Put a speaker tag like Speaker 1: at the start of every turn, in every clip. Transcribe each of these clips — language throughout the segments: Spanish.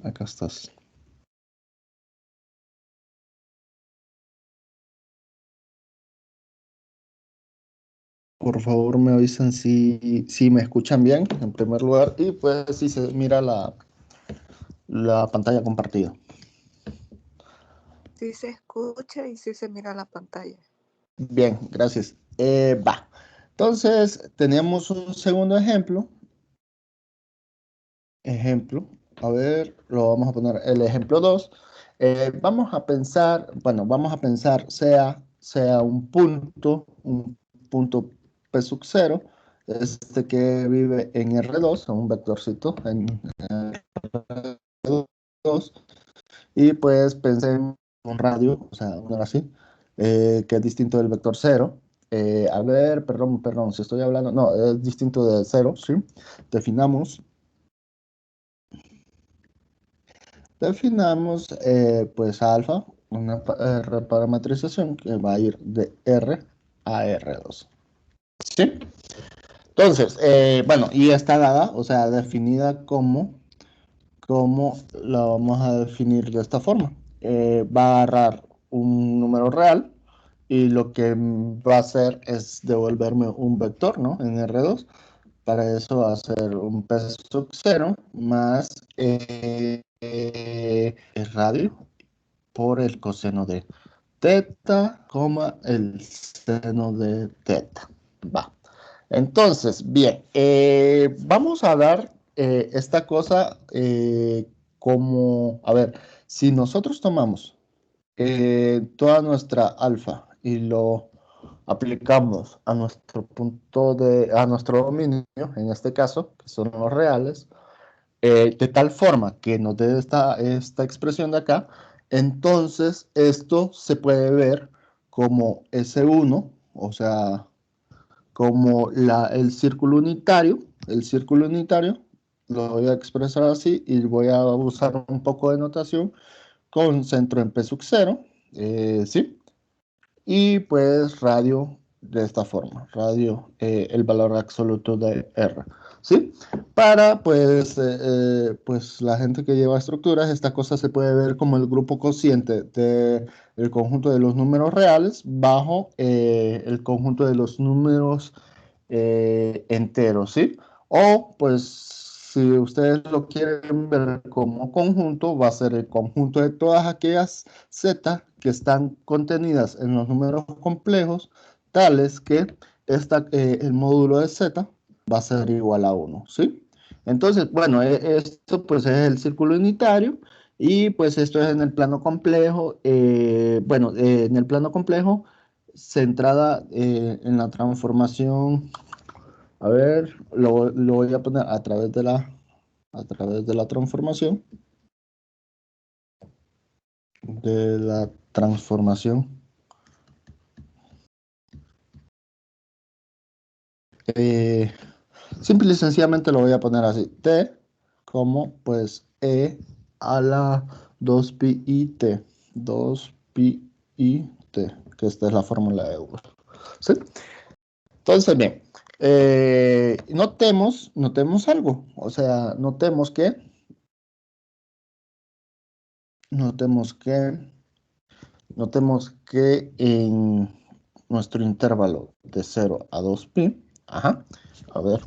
Speaker 1: acá estás. Por favor, me avisan si me escuchan bien, en primer lugar, y pues si se mira la pantalla compartida.
Speaker 2: Sí se escucha y sí se mira la pantalla.
Speaker 1: Bien, gracias. Va. Entonces, teníamos un segundo ejemplo. A ver, lo vamos a poner el ejemplo 2. Vamos a pensar, bueno, vamos a pensar sea un punto P sub 0, este que vive en R2, un vectorcito en R2, y pues pensé en un radio, o sea, uno así, que es distinto del vector 0. A ver, perdón, si estoy hablando, no, es distinto de 0, ¿sí? Definamos Definamos pues alfa, una reparametrización que va a ir de R a R2. ¿Sí? Entonces, bueno, y está dada, o sea, definida como la vamos a definir de esta forma. Va a agarrar un número real y lo que va a hacer es devolverme un vector, ¿no? En R2. Para eso va a ser un P sub 0 más el radio por el coseno de teta, el seno de teta. Va. Entonces, bien, vamos a dar esta cosa como, a ver, si nosotros tomamos toda nuestra alfa y lo aplicamos a nuestro a nuestro dominio, en este caso, que son los reales, de tal forma que nos dé esta expresión de acá, entonces esto se puede ver como S1, o sea, como el círculo unitario, lo voy a expresar así y voy a usar un poco de notación con centro en P sub 0, ¿sí? Y pues radio de esta forma, radio el valor absoluto de R, ¿sí? Para pues la gente que lleva estructuras, esta cosa se puede ver como el grupo cociente del conjunto de los números reales bajo el conjunto de los números enteros, ¿sí? O pues si ustedes lo quieren ver como conjunto, va a ser el conjunto de todas aquellas z que están contenidas en los números complejos, tales que el módulo de z va a ser igual a 1, ¿sí? Entonces, bueno, esto pues es el círculo unitario y pues esto es en el plano complejo. Bueno, en el plano complejo, centrada en la transformación, a ver, lo voy a poner a través de la transformación, de la transformación. Eh, Simple y sencillamente lo voy a poner así. T como pues E a la 2pi i t. 2pi i t, que esta es la fórmula de Euler. ¿Sí? Entonces, bien, notemos algo. O sea, notemos que, notemos que en nuestro intervalo de 0 a 2pi, ajá, a ver.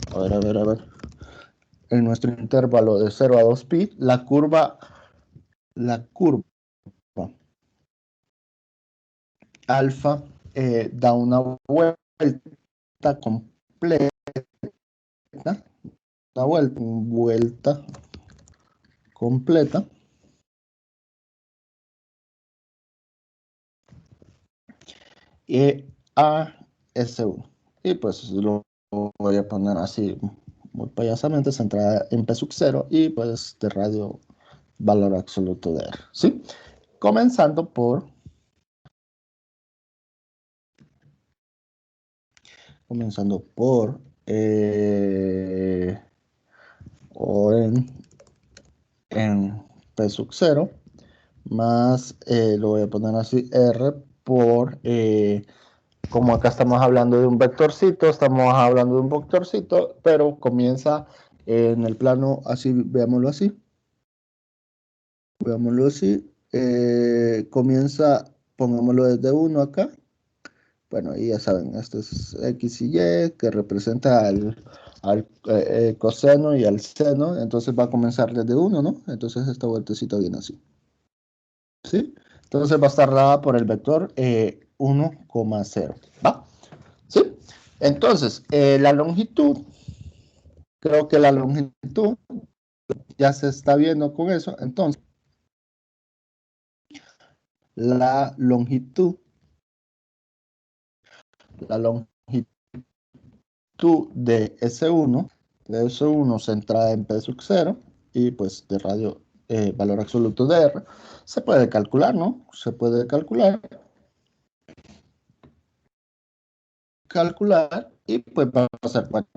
Speaker 1: En nuestro intervalo de 0 a 2pi, la curva alfa da una vuelta completa, vuelta completa, a S1. Y pues lo voy a poner así muy payasamente, centrada en P sub 0 y pues de radio valor absoluto de R, ¿sí? Comenzando por o en P sub 0 más, lo voy a poner así, R por, como acá estamos hablando de un vectorcito, pero comienza en el plano así, veámoslo así, Veámoslo así. Comienza, pongámoslo desde uno acá. Bueno, y ya saben, esto es X y Y que representa al coseno y al seno. Entonces va a comenzar desde uno, ¿no? Entonces esta vueltecita viene así. ¿Sí? Entonces va a estar dada por el vector 1,0. ¿Va? ¿Sí? Entonces, la longitud, creo que la longitud ya se está viendo con eso. Entonces, la longitud, la longitud de S1 centrada en P sub 0 y pues de radio valor absoluto de R, se puede calcular, ¿no? Se puede calcular y pues va a ser, bueno,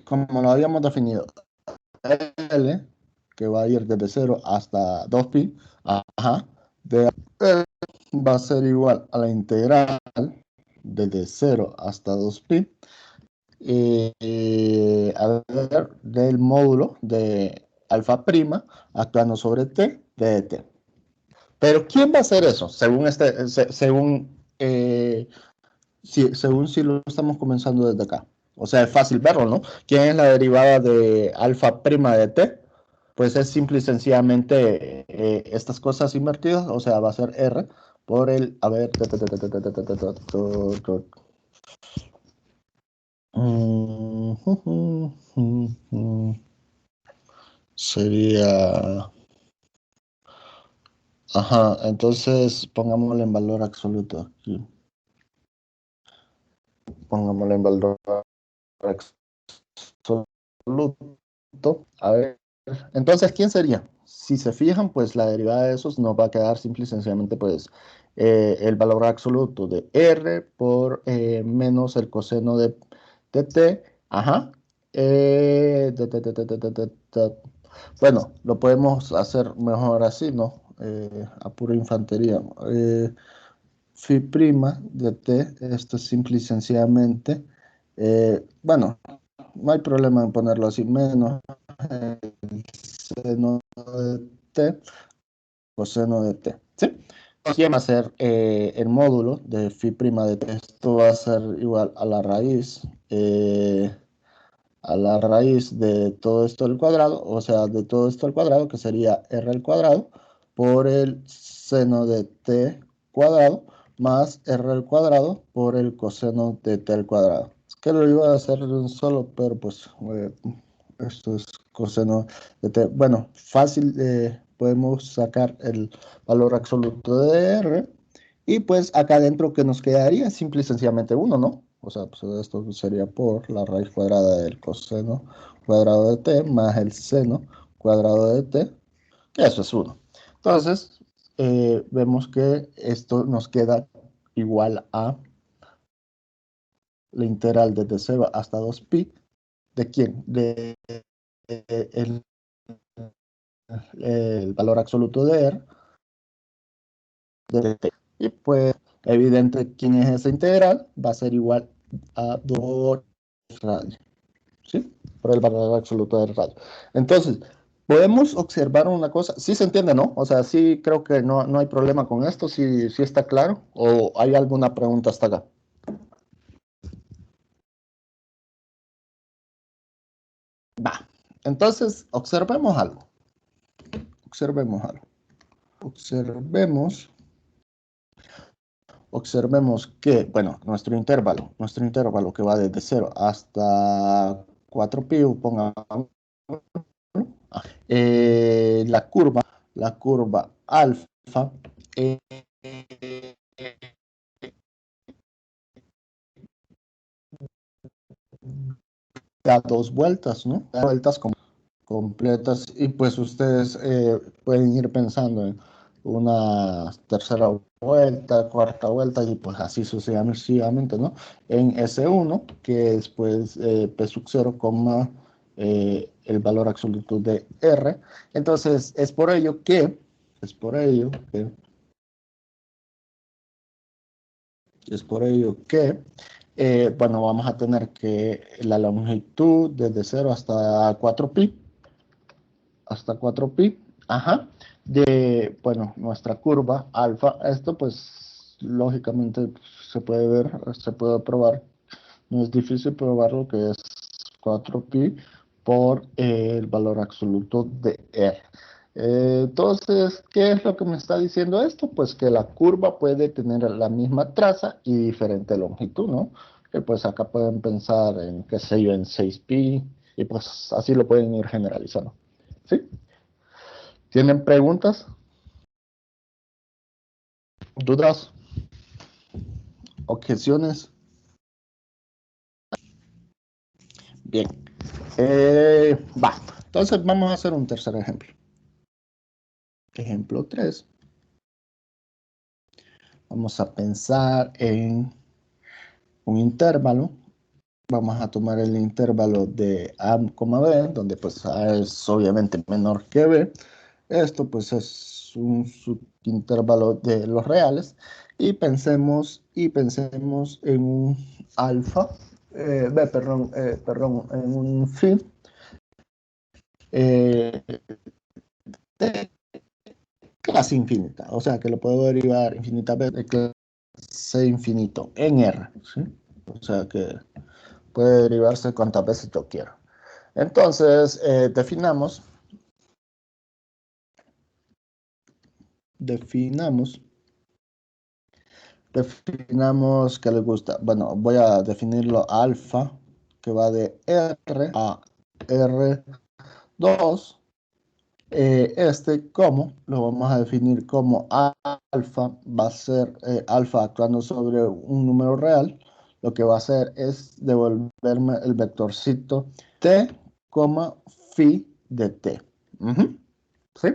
Speaker 1: como lo habíamos definido, L, que va a ir desde 0 hasta 2pi, ajá, de L va a ser igual a la integral desde 0 hasta 2pi, a ver, del módulo de alfa prima actuando sobre t de t. Pero ¿quién va a hacer eso? Según si lo estamos comenzando desde acá. O sea, es fácil verlo, ¿no? ¿Quién es la derivada de alfa prima de t? Pues es simple y sencillamente estas cosas invertidas, o sea, va a ser r por el, a ver, sería, ajá, entonces pongámosle en valor absoluto aquí, pongámosle en valor absoluto, a ver, entonces, ¿quién sería? Si se fijan, pues la derivada de esos nos va a quedar simple y sencillamente, pues, el valor absoluto de r por menos el coseno de t, ajá. Bueno, lo podemos hacer mejor así, ¿no? A pura infantería. Phi prima de t, esto es simple y sencillamente, bueno, no hay problema en ponerlo así, menos el seno de t, coseno de t, ¿sí? Aquí va a ser el módulo de phi prima de t, esto va a ser igual a la raíz de todo esto al cuadrado, o sea, de todo esto al cuadrado, que sería r al cuadrado, por el seno de t cuadrado, más r al cuadrado por el coseno de t al cuadrado. Es que lo iba a hacer de un solo, pero pues esto es coseno de t. Bueno, fácil, podemos sacar el valor absoluto de r, y pues acá adentro que nos quedaría simple y sencillamente uno, ¿no? O sea, pues esto sería por la raíz cuadrada del coseno cuadrado de t más el seno cuadrado de t, que eso es uno. Entonces, vemos que esto nos queda igual a la integral desde 0 hasta 2pi. ¿De quién? El, el valor absoluto de r de t. Y pues, evidente, ¿quién es esa integral? Va a ser igual a 2 radio, ¿sí? Por el valor absoluto del radio. Entonces, podemos observar una cosa, sí se entiende, ¿no? O sea, sí creo que no hay problema con esto, sí está claro, o hay alguna pregunta hasta acá. Va. Entonces, observemos algo. Observemos que, bueno, nuestro intervalo que va desde 0 hasta 4pi, pongamos, la curva alfa, eh, da dos vueltas, ¿no? Da vueltas completas, y pues ustedes pueden ir pensando en una tercera vuelta, cuarta vuelta y pues así sucesivamente, ¿no? En S1, que es pues P sub 0, el valor absoluto de R. Entonces es por ello que, es por ello que bueno, vamos a tener que la longitud desde 0 hasta 4pi, ajá. de, bueno, nuestra curva alfa. Esto pues lógicamente se puede ver, se puede probar. No es difícil probar lo que es 4pi por el valor absoluto de R. Entonces, ¿qué es lo que me está diciendo esto? Pues que la curva puede tener la misma traza y diferente longitud, ¿no? Que pues acá pueden pensar en, qué sé yo, en 6pi, y pues así lo pueden ir generalizando. ¿Sí? ¿Tienen preguntas? ¿Dudas? ¿Objeciones? Bien. Va. Entonces vamos a hacer un tercer ejemplo. Ejemplo 3. Vamos a pensar en un intervalo. Vamos a tomar el intervalo de A, B, donde pues A es obviamente menor que B. Esto pues es un subintervalo de los reales. Y pensemos en un alfa, perdón, en un phi eh, de clase infinita. O sea que lo puedo derivar infinita vez de clase infinito en R. ¿Sí? O sea que puede derivarse cuantas veces yo quiera. Entonces, definamos que le gusta. Bueno, voy a definirlo alfa, que va de R a R2. Como lo vamos a definir como alfa, va a ser alfa actuando sobre un número real. Lo que va a hacer es devolverme el vectorcito t, phi de t. ¿Sí?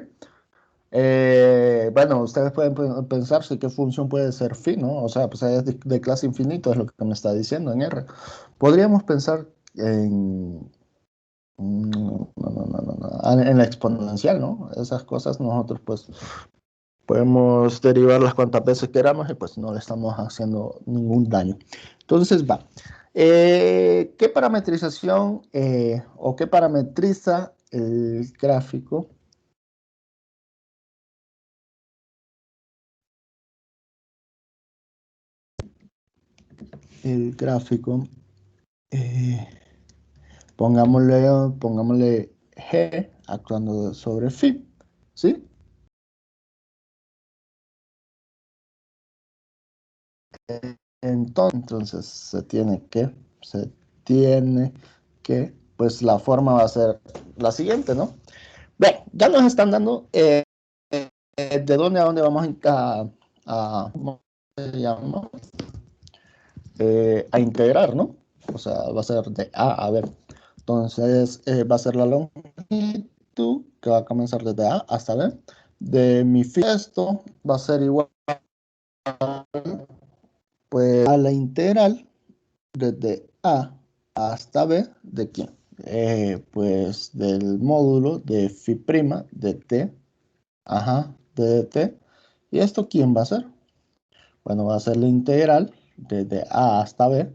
Speaker 1: Bueno, ustedes pueden pensarse qué función puede ser phi, ¿no? O sea, pues es de clase infinito, es lo que me está diciendo en R. Podríamos pensar en en la exponencial, ¿no? Esas cosas nosotros pues podemos derivarlas cuantas veces queramos y pues no le estamos haciendo ningún daño. Entonces va. ¿Qué parametrización o qué parametriza el gráfico? El gráfico, eh, pongámosle G actuando sobre phi, ¿sí? Entonces se tiene que, pues la forma va a ser la siguiente, ¿no? Bien, ya nos están dando de dónde a dónde vamos ¿cómo se llama? A integrar, ¿no? O sea, va a ser de A a B. Entonces, va a ser la longitud que va a comenzar desde A hasta B. De mi esto va a ser igual pues, a la integral desde A hasta B de quién? Pues del módulo de phi prima de t, ajá, de t. ¿Y esto quién va a ser? Bueno, va a ser la integral desde A hasta B.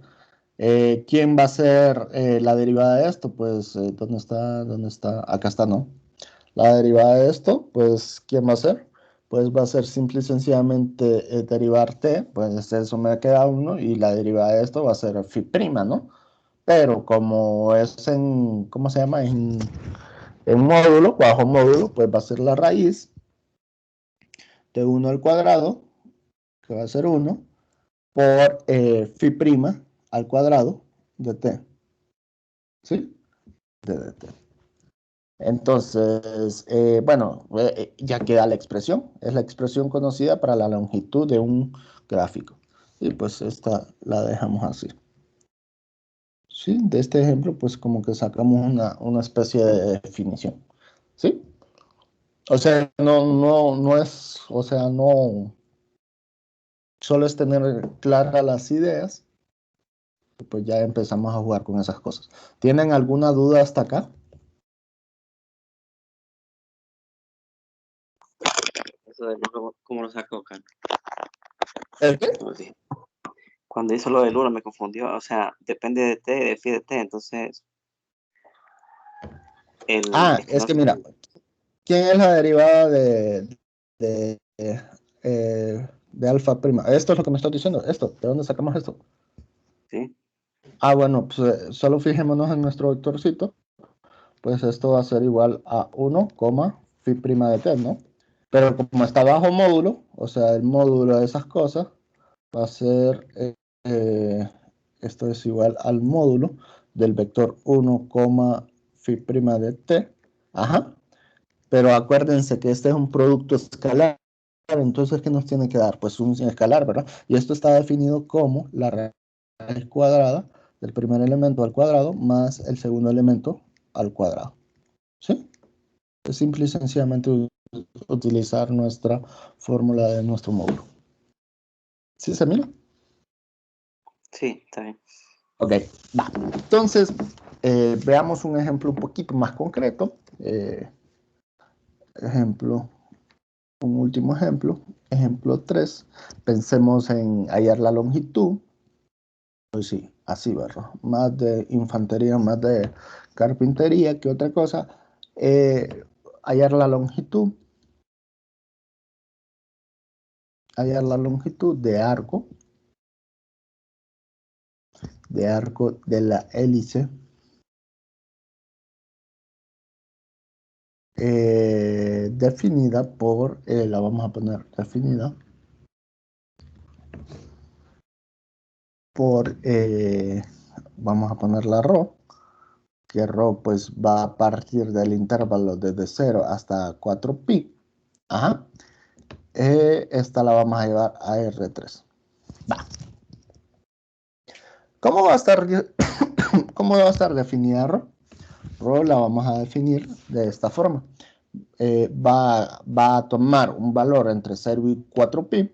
Speaker 1: ¿Quién va a ser la derivada de esto? Pues, ¿dónde está? ¿Dónde está? Acá está, ¿no? La derivada de esto, pues, ¿quién va a ser? Pues va a ser simple y sencillamente derivar t, pues eso me queda 1, y la derivada de esto va a ser phi prima, ¿no? Pero como es en, ¿cómo se llama? En módulo, bajo módulo, pues va a ser la raíz de 1 al cuadrado, que va a ser 1, por phi prima al cuadrado de t, ¿sí? De dt. Entonces, bueno, ya queda la expresión. Es la expresión conocida para la longitud de un gráfico. Y pues esta la dejamos así. Sí, de este ejemplo, pues como que sacamos una especie de definición. ¿Sí? O sea, no es, o sea, no, solo es tener claras las ideas, y pues ya empezamos a jugar con esas cosas. ¿Tienen alguna duda hasta acá?
Speaker 3: Eso del uno, ¿cómo lo sacó, Can?
Speaker 1: ¿El qué?
Speaker 3: Cuando hizo lo del 1 me confundió, o sea, depende de t, de phi de t, entonces
Speaker 1: Ah,
Speaker 3: es que
Speaker 1: es
Speaker 3: no
Speaker 1: que
Speaker 3: sé.
Speaker 1: mira, ¿Quién es la derivada de alfa prima? Esto es lo que me estás diciendo. Esto, ¿de dónde sacamos esto?
Speaker 3: ¿sí?
Speaker 1: Ah, bueno, pues solo fijémonos en nuestro vectorcito. Pues esto va a ser igual a 1, phi prima de t, ¿no? Pero como está bajo módulo, o sea, el módulo de esas cosas va a ser, esto es igual al módulo del vector 1, phi prima de t. Ajá. Pero acuérdense que este es un producto escalar. Entonces, ¿qué nos tiene que dar? Pues un escalar, ¿verdad? Y esto está definido como la raíz cuadrada del primer elemento al cuadrado más el segundo elemento al cuadrado. ¿Sí? Es simple y sencillamente utilizar nuestra fórmula de nuestro módulo. ¿Sí se mira?
Speaker 3: Sí, está bien.
Speaker 1: Ok, va. Entonces, veamos un ejemplo un poquito más concreto. Ejemplo, un último ejemplo. Ejemplo 3. Pensemos en hallar la longitud. Pues sí, así, ¿verdad? Más de infantería, más de carpintería que otra cosa. Hallar la longitud. Hallar la longitud de arco de la hélice definida por, la vamos a poner definida por, vamos a poner la ρ, que ρ pues va a partir del intervalo desde 0 hasta 4pi. Ajá. Esta la vamos a llevar a R3. Va. ¿Cómo va a estar, cómo va a estar definida ρ? ρ la vamos a definir de esta forma. Va a tomar un valor entre 0 y 4pi,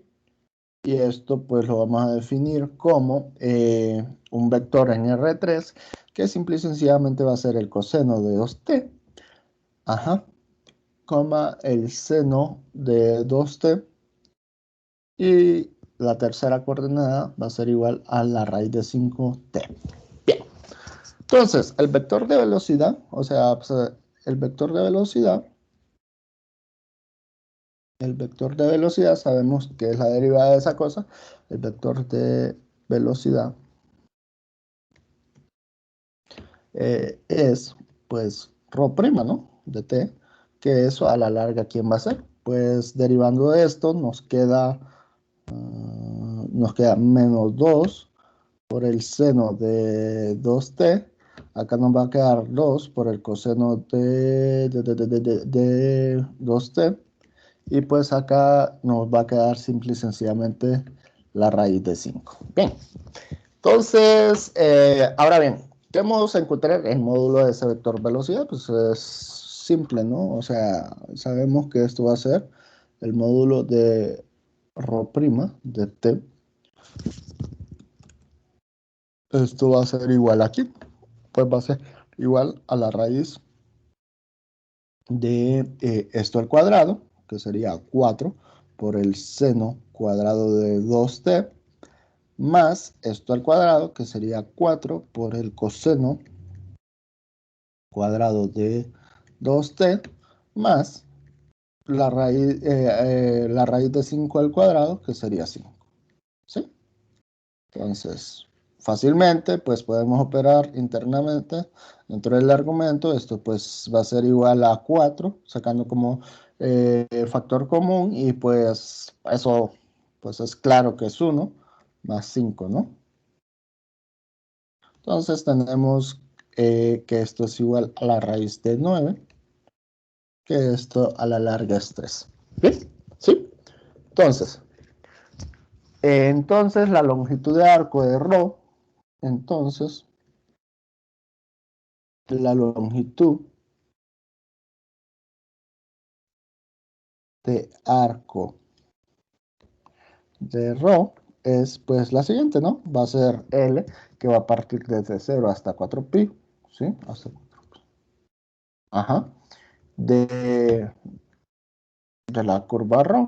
Speaker 1: y esto pues lo vamos a definir como un vector en R3 que simple y sencillamente va a ser el coseno de 2t, ajá, coma el seno de 2t, y la tercera coordenada va a ser igual a la raíz de 5t. Bien, entonces el vector de velocidad, o sea, pues, el vector de velocidad sabemos que es la derivada de esa cosa. El vector de velocidad es, pues, ρ', ¿no? De t, que eso a la larga, ¿quién va a ser? Pues derivando de esto nos queda menos 2 por el seno de 2t. Acá nos va a quedar 2 por el coseno de 2t. Y pues acá nos va a quedar simple y sencillamente la raíz de 5. Bien, entonces, ahora bien, ¿qué vamos a encontrar el módulo de ese vector velocidad? Pues es simple, ¿no? O sea, sabemos que esto va a ser el módulo de ρ' de t. Esto va a ser igual aquí. Pues va a ser igual a la raíz de esto al cuadrado, que sería 4 por el seno cuadrado de 2t, más esto al cuadrado, que sería 4 por el coseno cuadrado de 2t, más la raíz de 5 al cuadrado, que sería 5. ¿Sí? Entonces, fácilmente, pues podemos operar internamente dentro del argumento. Esto pues va a ser igual a 4, sacando como factor común, y pues eso pues es claro que es 1 más 5, ¿no? Entonces tenemos que esto es igual a la raíz de 9, que esto a la larga es 3. ¿Bien? ¿Sí? Entonces la longitud de arco de ρ, entonces la longitud de arco de ρ es pues la siguiente, ¿no? Va a ser L, que va a partir desde 0 hasta 4pi, ¿sí? Hasta 4pi. Ajá. De, de la curva ρ.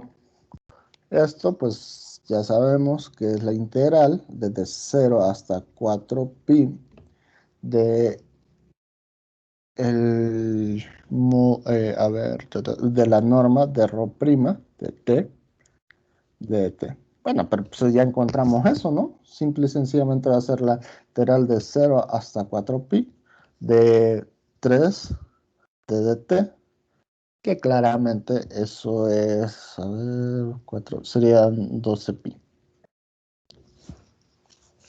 Speaker 1: Esto pues ya sabemos que es la integral desde 0 hasta 4pi de el a ver, de la norma de ρ' de t. Bueno, pero pues ya encontramos eso, ¿no? Simple y sencillamente va a ser la lateral de 0 hasta 4pi de 3 t de t, que claramente eso es, a ver, 4, serían 12pi.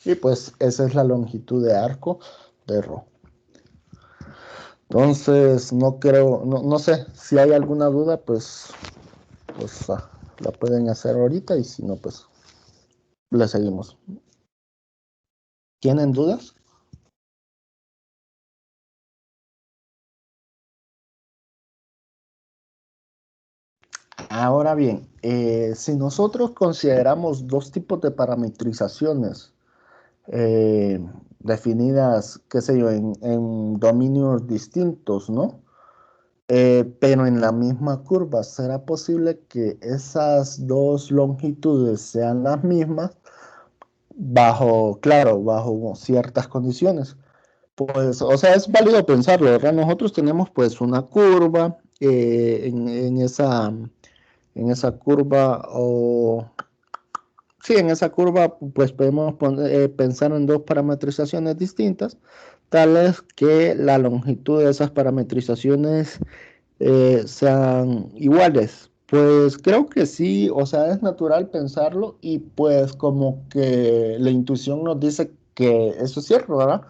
Speaker 1: Y pues esa es la longitud de arco de ρ. Entonces, no creo, no sé, si hay alguna duda, pues la pueden hacer ahorita y si no, pues le seguimos. ¿Tienen dudas? Ahora bien, si nosotros consideramos dos tipos de parametrizaciones definidas, qué sé yo, en dominios distintos, ¿no? Pero en la misma curva, ¿será posible que esas dos longitudes sean las mismas bajo ciertas condiciones? Pues, o sea, es válido pensarlo, ¿verdad? Nosotros tenemos pues una curva en esa curva sí, en esa curva pues podemos pensar en dos parametrizaciones distintas, tales que la longitud de esas parametrizaciones sean iguales. Pues creo que sí, o sea, es natural pensarlo y pues como que la intuición nos dice que eso es cierto, ¿verdad?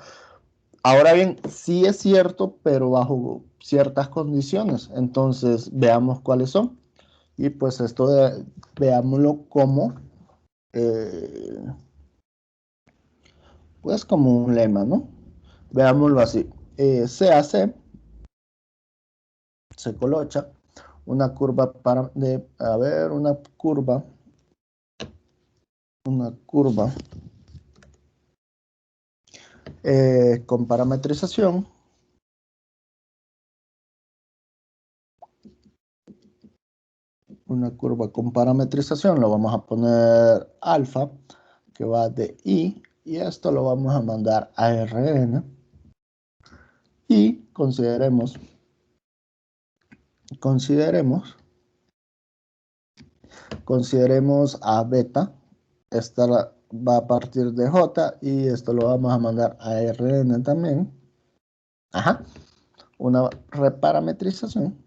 Speaker 1: Ahora bien, sí es cierto, pero bajo ciertas condiciones. Entonces, veamos cuáles son. Y pues veámoslo como, eh, pues como un lema, ¿no? Veámoslo así. Se hace, se colocha una curva una curva con parametrización. Una curva con parametrización, lo vamos a poner alfa, que va de I, y esto lo vamos a mandar a Rn, y consideremos a beta, esta va a partir de J, y esto lo vamos a mandar a Rn también, ajá, una reparametrización.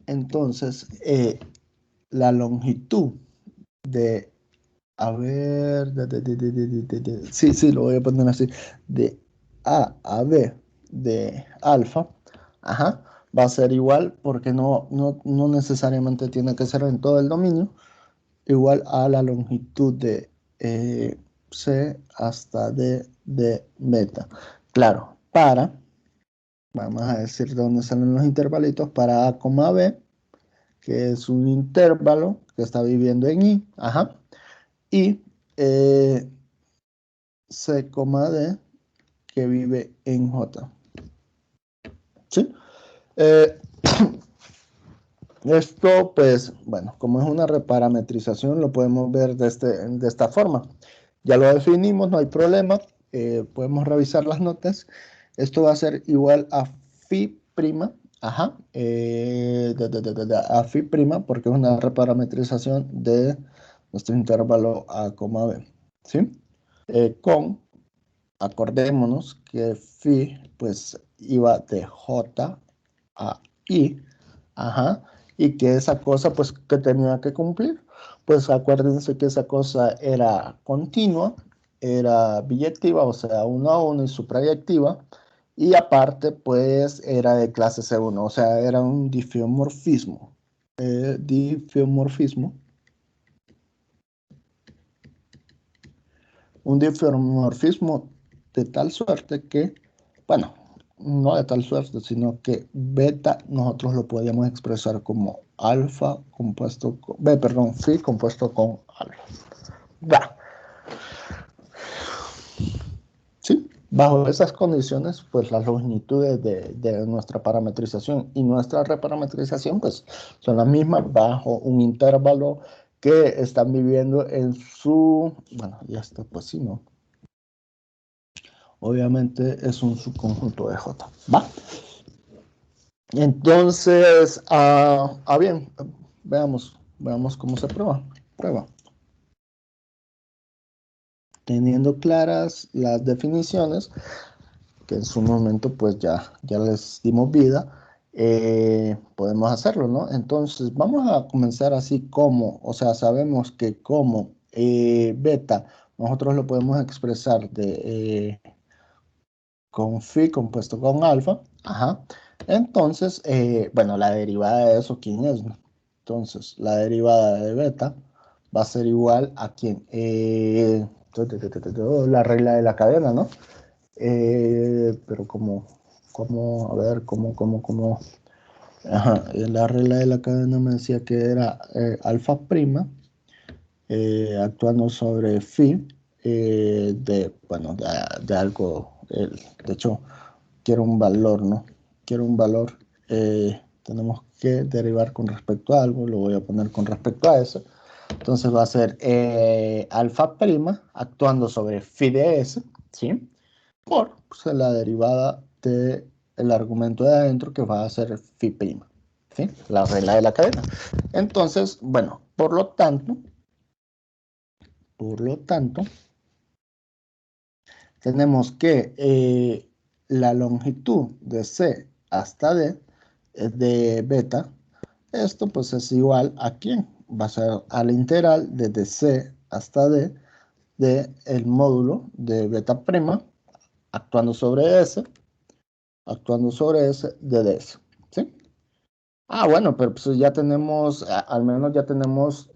Speaker 1: Entonces, la longitud de, a ver, sí, lo voy a poner así, de A B de alfa, ajá, va a ser igual porque no necesariamente tiene que ser en todo el dominio, igual a la longitud de C hasta D de beta. Claro, vamos a decir dónde salen los intervalitos, para A, B, que es un intervalo que está viviendo en I, ajá, y C, D, que vive en J. ¿Sí? Esto, pues, bueno, como es una reparametrización, lo podemos ver de esta forma. Ya lo definimos, no hay problema. Podemos revisar las notas. Esto va a ser igual a phi prima, ajá, a phi prima, porque es una reparametrización de nuestro intervalo A, B, ¿sí? Acordémonos que phi, pues, iba de J a I, ajá, y que esa cosa, pues, que tenía que cumplir, pues acuérdense que esa cosa era continua, era biyectiva, o sea, 1 a 1 y suprayectiva, y aparte, pues, era de clase C1, o sea, era un diffeomorfismo, un diffeomorfismo de tal suerte que, bueno, no de tal suerte, sino que beta nosotros lo podíamos expresar como alfa compuesto con, phi compuesto con alfa. Va. ¿Sí? Bajo esas condiciones, pues las longitudes de nuestra parametrización y nuestra reparametrización, pues son las mismas bajo un intervalo que están viviendo en su, bueno, ya está, pues sí, ¿no? Obviamente es un subconjunto de J, ¿va? Entonces, bien, veamos cómo se prueba. Teniendo claras las definiciones, que en su momento pues ya les dimos vida, podemos hacerlo, ¿no? Entonces vamos a comenzar así como, o sea, sabemos que como beta, nosotros lo podemos expresar con phi compuesto con alfa, ajá. Entonces, bueno, la derivada de eso, ¿quién es? Entonces, la derivada de beta va a ser igual a quién? La regla de la cadena, ¿no? Pero a ver, ajá, la regla de la cadena me decía que era alfa prima actuando sobre phi bueno, de algo, de hecho, quiero un valor, ¿no? Quiero un valor, tenemos que derivar con respecto a algo, lo voy a poner con respecto a eso. Entonces va a ser alfa prima actuando sobre phi de s, ¿sí? Por pues, la derivada del argumento de adentro que va a ser phi prima, ¿sí? La regla de la cadena. Entonces, bueno, por lo tanto, tenemos que la longitud de C hasta D de beta, esto pues es igual a ¿quién? Va a ser a la integral desde C hasta D de el módulo de beta prima actuando sobre S de DS, ¿sí? Bueno, pero pues ya tenemos, al menos ya tenemos,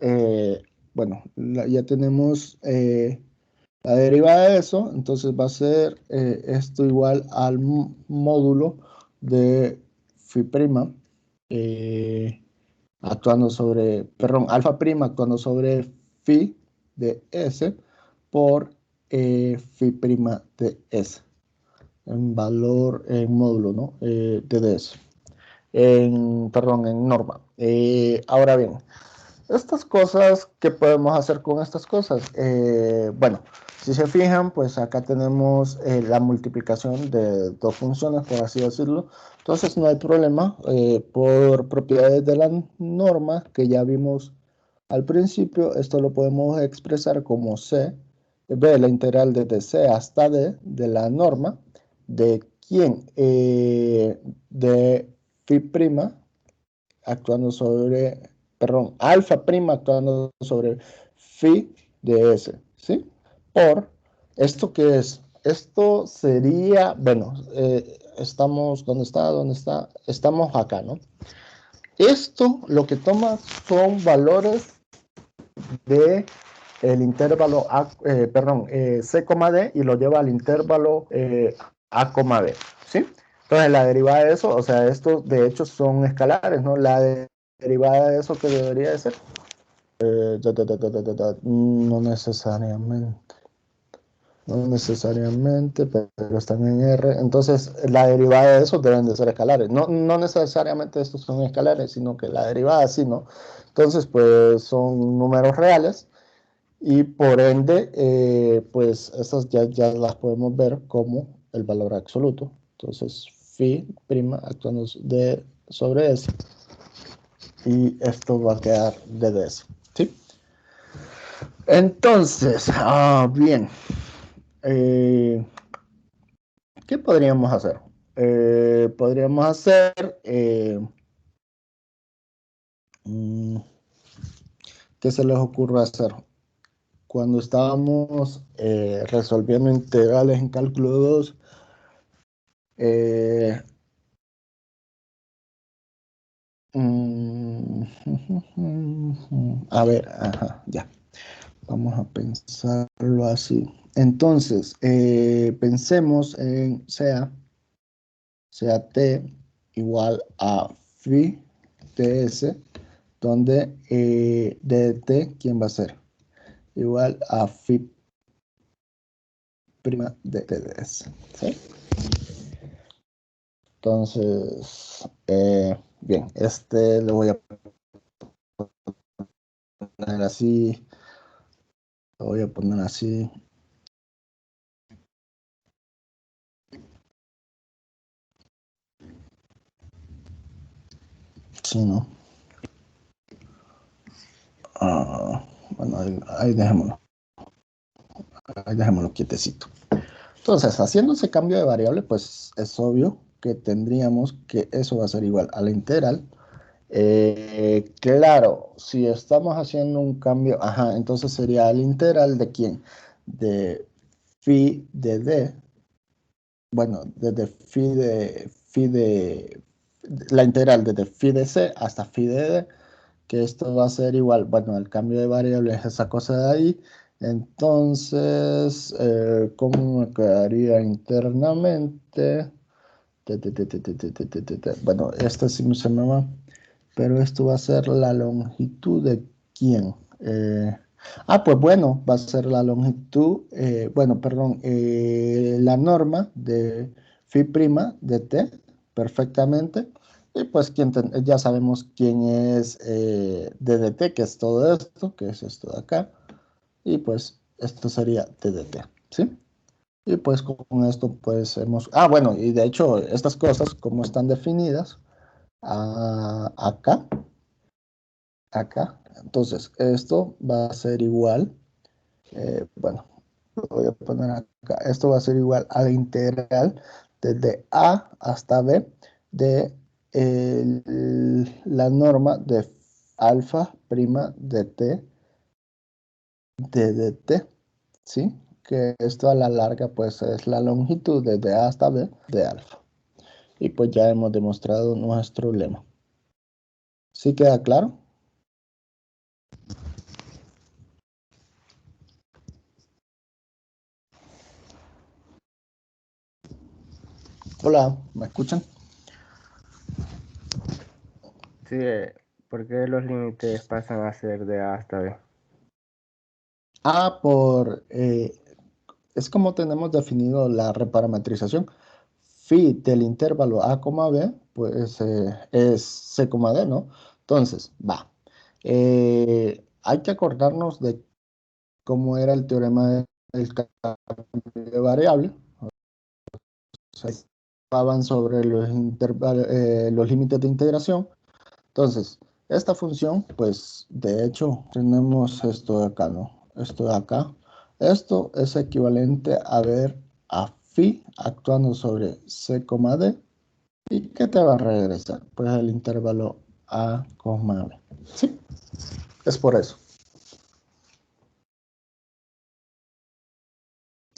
Speaker 1: bueno, ya tenemos la derivada de eso, entonces va a ser esto igual al módulo de phi prima actuando sobre, perdón, alfa prima actuando sobre phi de S por phi prima de S en valor, en módulo, ¿no? De DS. Perdón, en norma. Ahora bien, estas cosas, ¿qué podemos hacer con estas cosas? Bueno, si se fijan, pues acá tenemos la multiplicación de dos funciones, por así decirlo. Entonces no hay problema por propiedades de la norma que ya vimos al principio. Esto lo podemos expresar como C, B, la integral desde C hasta D de la norma de quién, de phi prima actuando sobre, perdón, alfa prima actuando sobre phi de S, ¿sí? Por, ¿esto qué es? Esto sería, bueno, estamos, ¿dónde está? ¿Dónde está? Estamos acá, ¿no? Esto lo que toma son valores de el intervalo A, perdón, C, D y lo lleva al intervalo A, B, ¿sí? Entonces la derivada de eso, o sea, estos de hecho son escalares, ¿no? Derivada de eso que debería de ser, no necesariamente, pero están en R, entonces la derivada de eso deben de ser escalares, no necesariamente estos son escalares, sino que la derivada sí, ¿no? Entonces, pues son números reales, y por ende, pues estas ya las podemos ver como el valor absoluto. Entonces, phi prima actuando sobre S. Y esto va a quedar de DS. ¿Sí? Entonces, bien. ¿Qué podríamos hacer? Podríamos hacer... ¿qué se les ocurre hacer? Cuando estábamos resolviendo integrales en cálculo 2, a ver, ajá, ya. Vamos a pensarlo así. Entonces, pensemos en sea T igual a phi ts, donde dt, ¿quién va a ser? Igual a phi de T de S. ¿Sí? Entonces, bien, este lo voy a poner así. Lo voy a poner así. Sí, ¿no? Bueno, ahí dejémoslo. Ahí dejémoslo quietecito. Entonces, haciendo ese cambio de variable, pues es obvio que tendríamos que eso va a ser igual a la integral. Claro, si estamos haciendo un cambio, ajá, entonces sería la integral de quién? De phi de d. Bueno, desde la integral desde phi de c hasta phi de d, que esto va a ser igual, bueno, el cambio de variable es esa cosa de ahí. Entonces, ¿cómo me quedaría internamente? Bueno, este sí se me va, pero esto va a ser la longitud de quién. Pues bueno, va a ser la longitud, bueno, perdón, la norma de phi prima de t perfectamente. Y pues ya sabemos quién es d de t, que es todo esto, que es esto de acá. Y pues esto sería d de t, ¿sí? Y pues con esto pues bueno, y de hecho estas cosas como están definidas acá, acá. Entonces esto va a ser igual, bueno, lo voy a poner acá. Esto va a ser igual a la integral desde A hasta B de la norma de alfa prima de t de t, ¿sí? Que esto a la larga pues es la longitud desde A hasta B de alfa. Y pues ya hemos demostrado nuestro lema. ¿Sí queda claro? Hola, ¿me escuchan?
Speaker 4: Sí, ¿por qué los límites pasan a ser de A hasta B?
Speaker 1: Es como tenemos definido la reparametrización. Phi del intervalo A, B, pues es C, D, ¿no? Entonces, va. Hay que acordarnos de cómo era el teorema del cambio de variable. O sea, estaban sobre los límites de integración. Entonces, esta función, pues, de hecho, tenemos esto de acá, ¿no? Esto de acá. Esto es equivalente a ver a phi actuando sobre c, d. ¿Y qué te va a regresar? Pues el intervalo a, b. ¿Sí? Es por eso.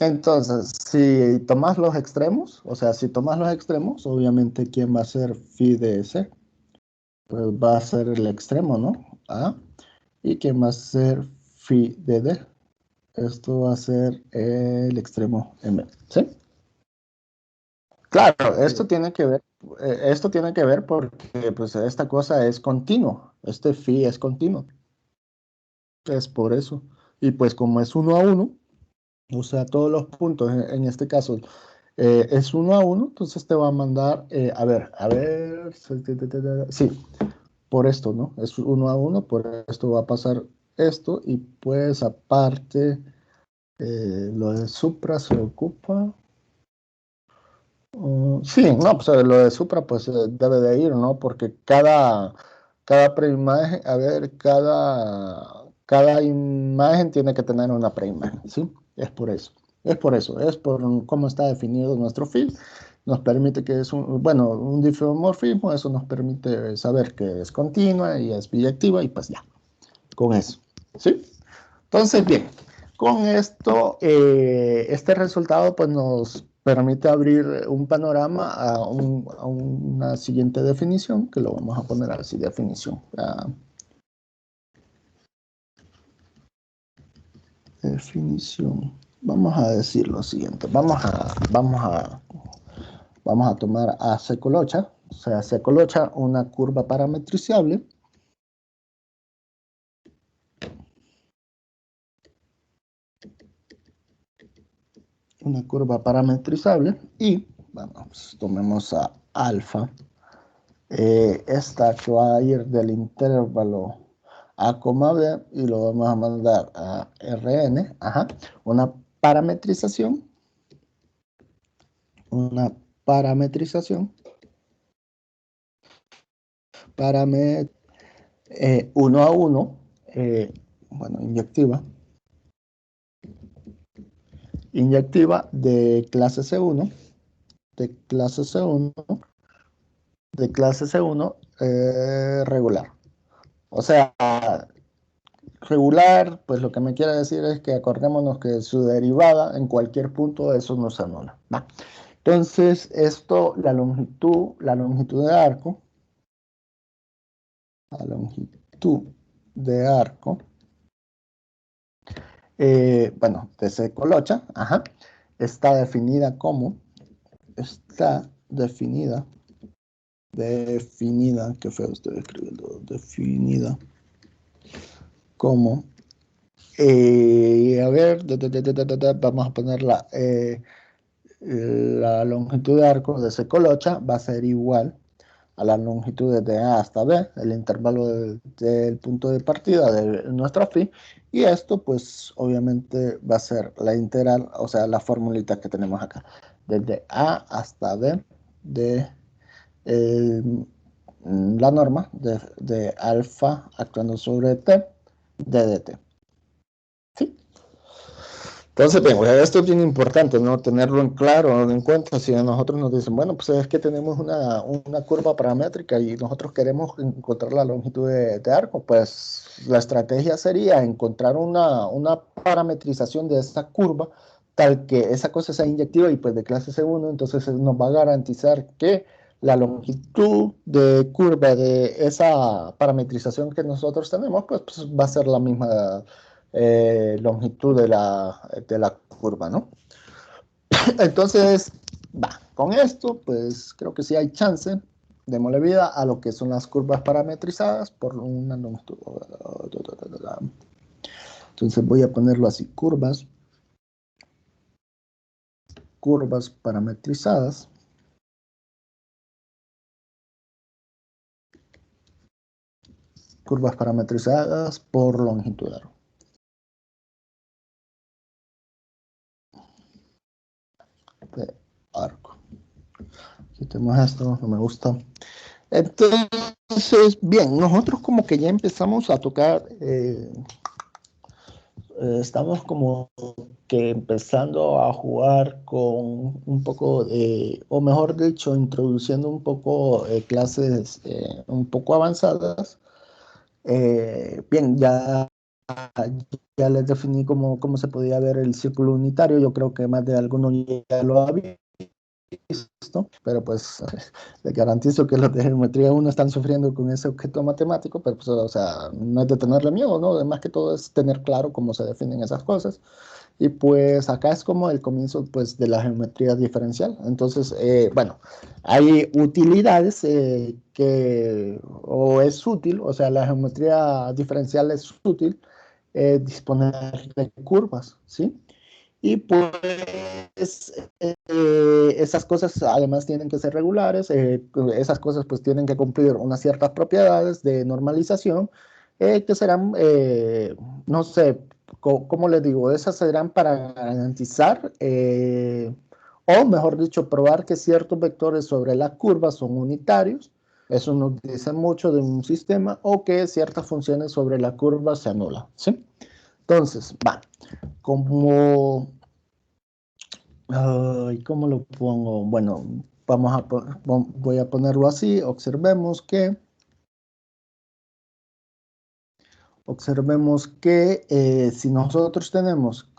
Speaker 1: Entonces, si tomas los extremos, o sea, si tomas los extremos, obviamente, ¿quién va a ser phi de c? Pues va a ser el extremo, ¿no? A. ¿Y quién va a ser phi de d? Esto va a ser el extremo m. ¿Sí? Claro, esto tiene que ver porque pues esta cosa es continua. Este phi es continuo. Es por eso. Y pues como es 1 a 1, o sea, todos los puntos en este caso es 1 a 1, entonces te va a mandar, a ver, sí, por esto, ¿no? Es 1 a 1, por esto va a pasar esto y pues aparte lo de supra se ocupa. Sí, no, pues lo de supra pues debe de ir, ¿no? Porque cada preimagen, cada imagen tiene que tener una preimagen, ¿sí? Es por eso. Es por eso, es por cómo está definido nuestro field. Nos permite que es bueno, un difeomorfismo, eso nos permite saber que es continua y es biyectiva y pues ya, con eso, ¿sí? Entonces, bien, con esto, este resultado pues, nos permite abrir un panorama a una siguiente definición, que lo vamos a poner así, definición. Definición. Vamos a decir lo siguiente. Vamos a tomar a C colocha, o sea, C colocha una curva parametriciable. una curva parametrizable y vamos, tomemos a alfa. Esta que va a ir del intervalo A, B y lo vamos a mandar a Rn, una parametrización, una parametrización, 1 a 1, bueno, inyectiva de clase C1, regular. O sea, regular, pues lo que me quiere decir es que acordémonos que su derivada en cualquier punto de eso no se anula. ¿Va? Entonces, esto, la longitud de arco, bueno, de C colocha, está definida como, qué feo estoy escribiendo, definida como, a ver, vamos a poner la longitud de arco de C colocha va a ser igual a la longitud de A hasta B, el intervalo del punto de partida de nuestra phi, y esto pues obviamente va a ser la integral, o sea, la formulita que tenemos acá, desde A hasta B de la norma de alfa actuando sobre t de dt. ¿Sí? Entonces, bien, esto es bien importante, ¿no? Tenerlo en claro, en cuenta. Si a nosotros nos dicen, bueno, pues es que tenemos una curva paramétrica y nosotros queremos encontrar la longitud de arco, pues la estrategia sería encontrar una parametrización de esa curva tal que esa cosa sea inyectiva y pues de clase C1, entonces nos va a garantizar que la longitud de curva de esa parametrización que nosotros tenemos, pues va a ser la misma longitud de la curva, ¿no? Entonces, con esto, pues creo que sí hay chance. Démosle vida a lo que son las curvas parametrizadas por una longitud. Entonces voy a ponerlo así, curvas parametrizadas. Curvas parametrizadas por longitud de arco. Quitemos esto, no me gusta. Entonces, bien, nosotros como que ya empezamos a tocar, estamos como que empezando a jugar con un poco, o mejor dicho, introduciendo un poco clases un poco avanzadas. Bien, ya les definí cómo se podía ver el círculo unitario. Yo creo que más de alguno ya lo había visto, pero pues les garantizo que los de geometría 1 están sufriendo con ese objeto matemático, pero pues, o sea, no es de tenerle miedo, ¿no? Además que todo es tener claro cómo se definen esas cosas. Y pues acá es como el comienzo pues de la geometría diferencial. Entonces, bueno, hay utilidades o es útil, o sea, la geometría diferencial es útil disponer de curvas, ¿sí? Y pues esas cosas además tienen que ser regulares, esas cosas pues tienen que cumplir unas ciertas propiedades de normalización que serán, no sé, ¿cómo les digo? Esas serán para garantizar, o mejor dicho, probar que ciertos vectores sobre la curva son unitarios. Eso nos dice mucho de un sistema, o que ciertas funciones sobre la curva se anulan, ¿sí? Entonces, como, ¿cómo lo pongo? Bueno, voy a ponerlo así. Observemos que si nosotros tenemos,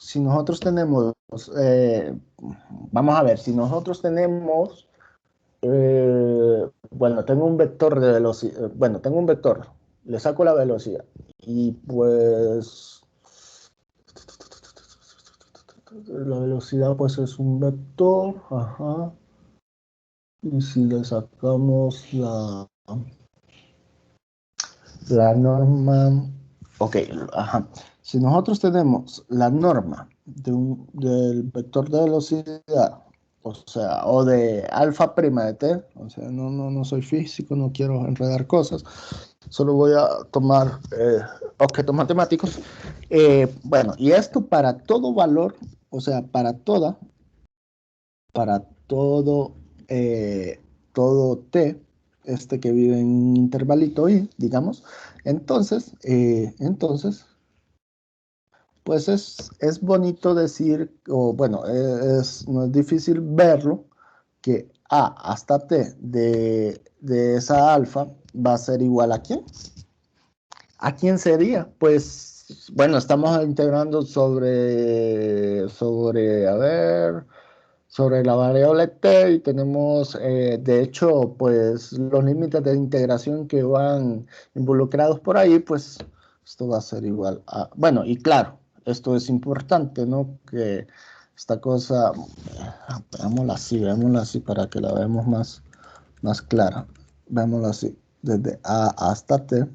Speaker 1: vamos a ver, si nosotros tenemos, bueno, tengo un vector de velocidad, bueno, tengo un vector, le saco la velocidad y pues la velocidad pues es un vector, y si le sacamos la norma Ok, ajá. Si nosotros tenemos la norma del vector de velocidad, o sea, o de alfa prima de t, o sea, no soy físico, no quiero enredar cosas, solo voy a tomar objetos matemáticos. Bueno, y esto para todo valor, o sea, para todo t, que vive en un intervalito i, digamos, entonces, pues es bonito decir, o bueno, no es difícil verlo, que a hasta t de esa alfa va a ser igual a ¿quién? ¿A quién sería? Pues, bueno, estamos integrando a ver, sobre la variable t y tenemos, de hecho, pues los límites de integración que van involucrados por ahí, pues esto va a ser igual a, bueno, y claro, esto es importante, ¿no? Que esta cosa, veámosla así para que la veamos más clara. Veámoslo así, desde a hasta t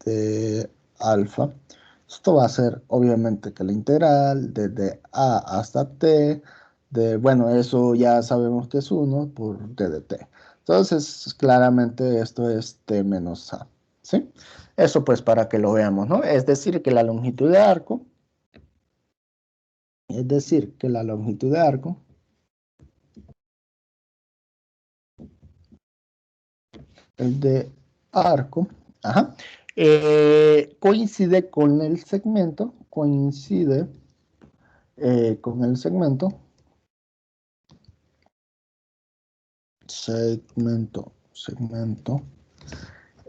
Speaker 1: de alfa. Esto va a ser obviamente que la integral desde a hasta t bueno, eso ya sabemos que es 1 por d de t. Entonces, claramente esto es t menos a, ¿sí? Eso pues para que lo veamos, ¿no? Es decir, que la longitud de arco, el de arco, ajá, coincide con el segmento, con el segmento,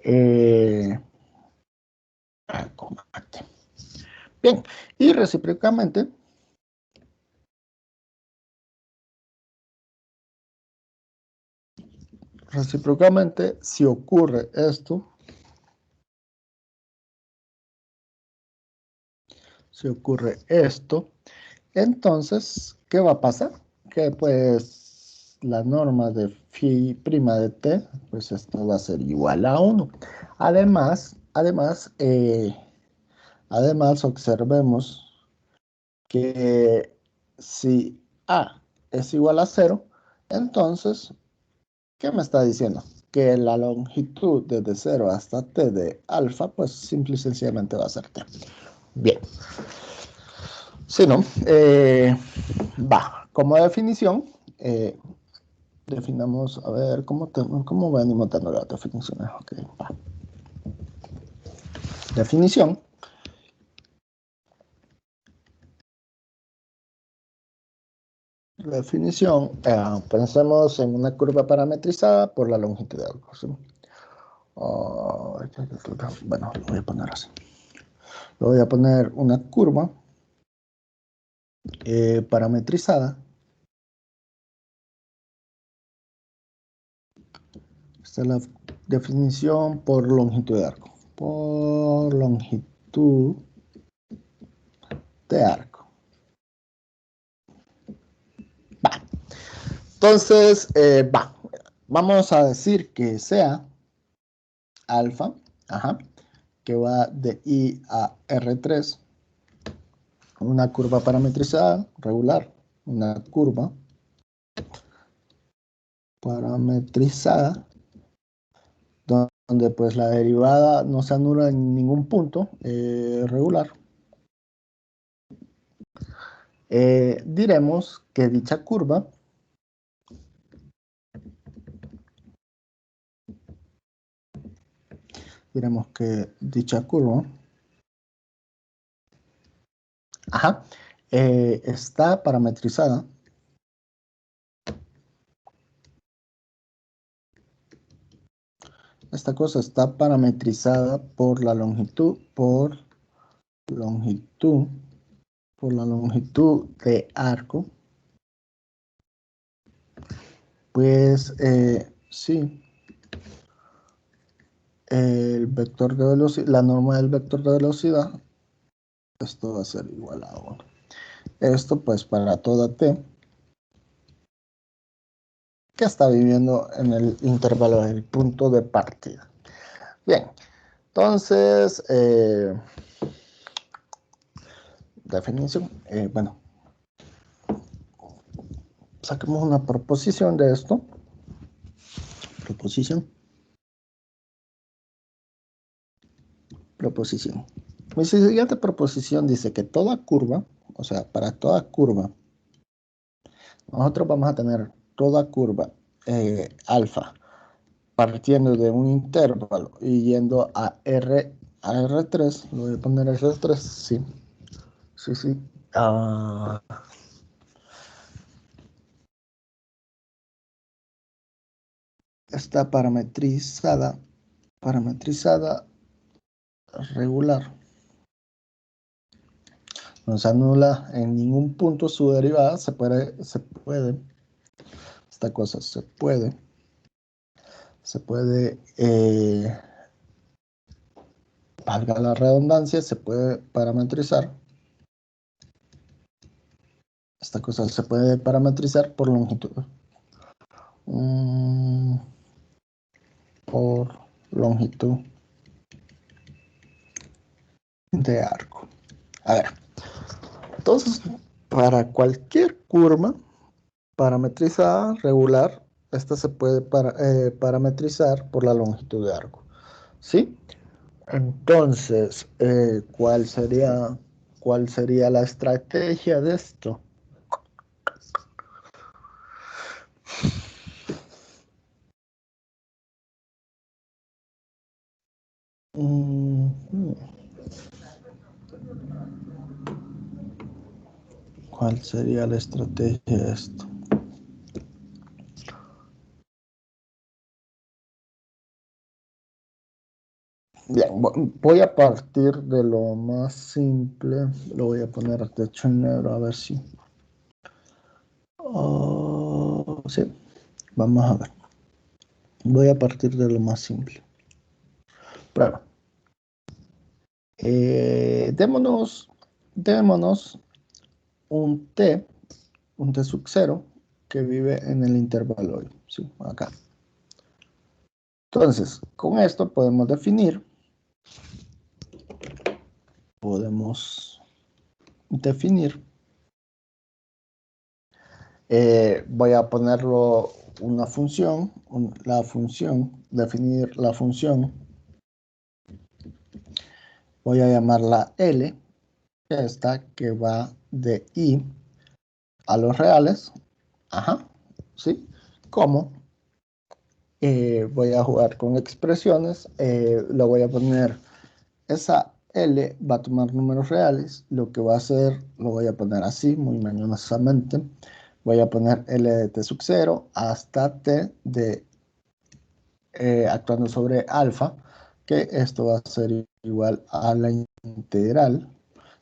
Speaker 1: eh, combate. Bien, y recíprocamente, si ocurre esto, entonces, ¿qué va a pasar? Que pues la norma de phi prima de t, pues esto va a ser igual a 1. Además, observemos que si a es igual a 0, entonces, ¿qué me está diciendo? Que la longitud desde 0 hasta t de alfa, pues simple y sencillamente va a ser t. Bien. Si no, como definición, definamos, a ver, ¿cómo venimos dando las definiciones? Ok, va. Definición. Pensemos en una curva parametrizada por la longitud de arco, ¿sí? Bueno, lo voy a poner así. Le voy a poner una curva parametrizada. Esta es la definición por longitud de arco. Por longitud de arco. Va. Entonces, vamos a decir que sea alfa, que va de I a R3, una curva parametrizada regular, una curva parametrizada donde pues la derivada no se anula en ningún punto, regular. Diremos que dicha curva está parametrizada esta cosa está parametrizada por la longitud de arco, pues sí, el vector de velocidad, la norma del vector de velocidad, esto va a ser igual a 1. Esto pues para toda t que está viviendo en el intervalo del punto de partida. Bien, entonces, definición. Bueno, saquemos una proposición de esto. Proposición. Mi siguiente proposición dice que toda curva, o sea, para toda curva, nosotros vamos a tener toda curva alfa partiendo de un intervalo y yendo a R3, lo voy a poner R3, sí. Está parametrizada regular. No se anula en ningún punto su derivada, esta cosa se puede, valga la redundancia, se puede parametrizar. Esta cosa se puede parametrizar por longitud. Por longitud de arco. A ver, entonces, para cualquier curva parametrizada regular, esta se puede parametrizar por la longitud de arco, ¿sí? Entonces, ¿cuál sería la estrategia de esto? ¿Cuál sería la estrategia de esto? Bien, voy a partir de lo más simple. Lo voy a poner de hecho en negro a ver si. Sí, vamos a ver. Voy a partir de lo más simple. Prueba. Démonos un t sub 0 que vive en el intervalo, ¿sí? Acá. Entonces, con esto podemos definir voy a ponerlo una función, definir la función, voy a llamarla L, esta que va de I a los reales, ¿sí? ¿Cómo? Voy a jugar con expresiones, lo voy a poner, esa L va a tomar números reales, lo que va a hacer, lo voy a poner así, muy mañosamente, voy a poner L de t sub 0 hasta t de actuando sobre alfa, que esto va a ser igual a la integral